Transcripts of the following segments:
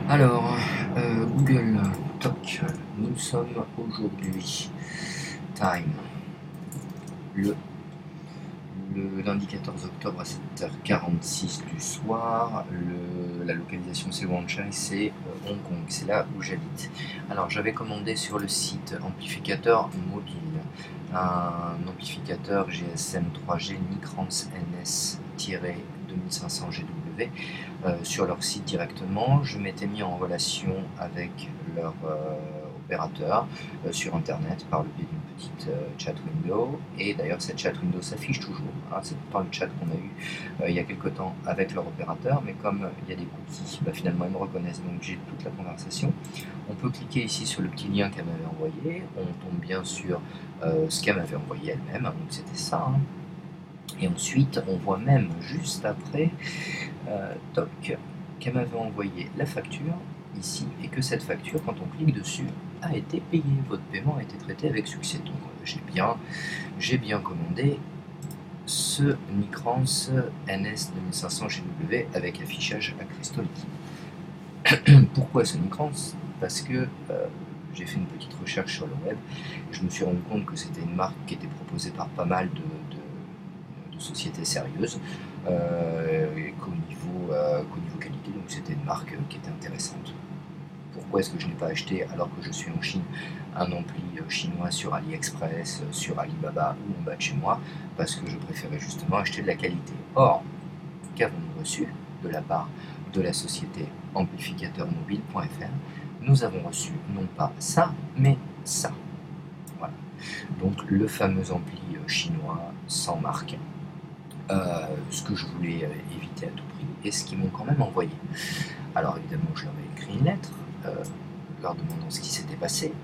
Alors, Google, toc, nous sommes aujourd'hui, time, le, le lundi 14 octobre à 7h46 du soir. La localisation c'est Wan Chai, c'est Hong Kong, c'est là où j'habite. Alors j'avais commandé sur le site amplificateur mobile un amplificateur GSM 3G Nikrans NS-2500 GW sur leur site directement. Je m'étais mis en relation avec leur opérateur sur internet par le biais d'une petite chat window, et d'ailleurs cette chat window s'affiche toujours, hein. C'est pourtant le chat qu'on a eu il y a quelque temps avec leur opérateur, mais comme il y a des cookies, finalement ils me reconnaissent, donc j'ai toute la conversation. On peut cliquer ici sur le petit lien qu'elle m'avait envoyé, on tombe bien sur ce qu'elle m'avait envoyé elle-même, donc c'était ça, hein. Et ensuite on voit même juste après toc, qu'elle m'avait envoyé la facture ici, et que cette facture, quand on clique dessus, a été payée. Votre paiement a été traité avec succès. Donc j'ai bien commandé ce Nikrans NS 2500 GW avec affichage à cristaux liquides. Pourquoi ce Nikrans? Parce que j'ai fait une petite recherche sur le web et je me suis rendu compte que c'était une marque qui était proposée par pas mal de sociétés sérieuses, et qu'au niveau qualité, donc c'était une marque qui était intéressante. Pourquoi est-ce que je n'ai pas acheté, alors que je suis en Chine, un ampli chinois sur AliExpress, sur Alibaba ou en bas de chez moi? Parce que je préférais justement acheter de la qualité. Or, qu'avons-nous reçu de la part de la société amplificateurmobile.fr? Nous avons reçu non pas ça, mais ça. Voilà. Donc le fameux ampli chinois sans marque, ce que je voulais éviter à tout prix, et ce qu'ils m'ont quand même envoyé. Alors évidemment, je leur ai écrit une lettre, leur demandant ce qui s'était passé,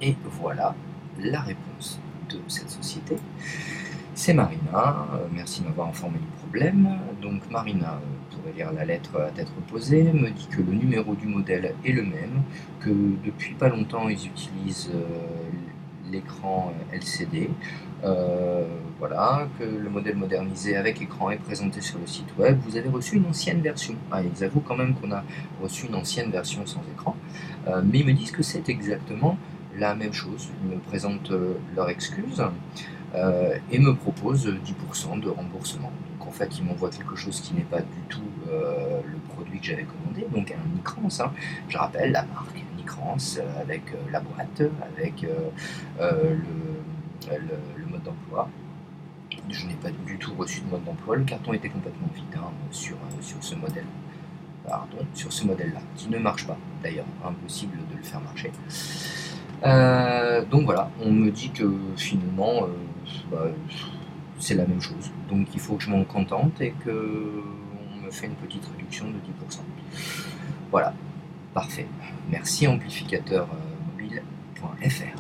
et voilà la réponse de cette société. C'est Marina, merci de m'avoir informé du problème. Donc Marina, pourrait lire la lettre à tête reposée, me dit que le numéro du modèle est le même, que depuis pas longtemps ils utilisent l'écran LCD, voilà, que le modèle modernisé avec écran est présenté sur le site web. Vous avez reçu une ancienne version. Ah, ils avouent quand même qu'on a reçu une ancienne version sans écran, mais ils me disent que c'est exactement la même chose. Ils me présentent leur excuse et me proposent 10% de remboursement. Donc en fait, ils m'envoient quelque chose qui n'est pas du tout le produit que j'avais commandé, donc un Nikrans, hein. Je rappelle la marque Nikrans, avec la boîte, avec le mode d'emploi. Je n'ai pas du tout reçu de mode d'emploi, le carton était complètement vide, hein, sur ce modèle. Pardon, sur ce modèle-là, qui ne marche pas d'ailleurs, impossible de le faire marcher. Donc voilà, on me dit que finalement c'est la même chose, donc il faut que je m'en contente et qu'on me fait une petite réduction de 10%. Voilà, parfait. Merci amplificateurmobile.fr.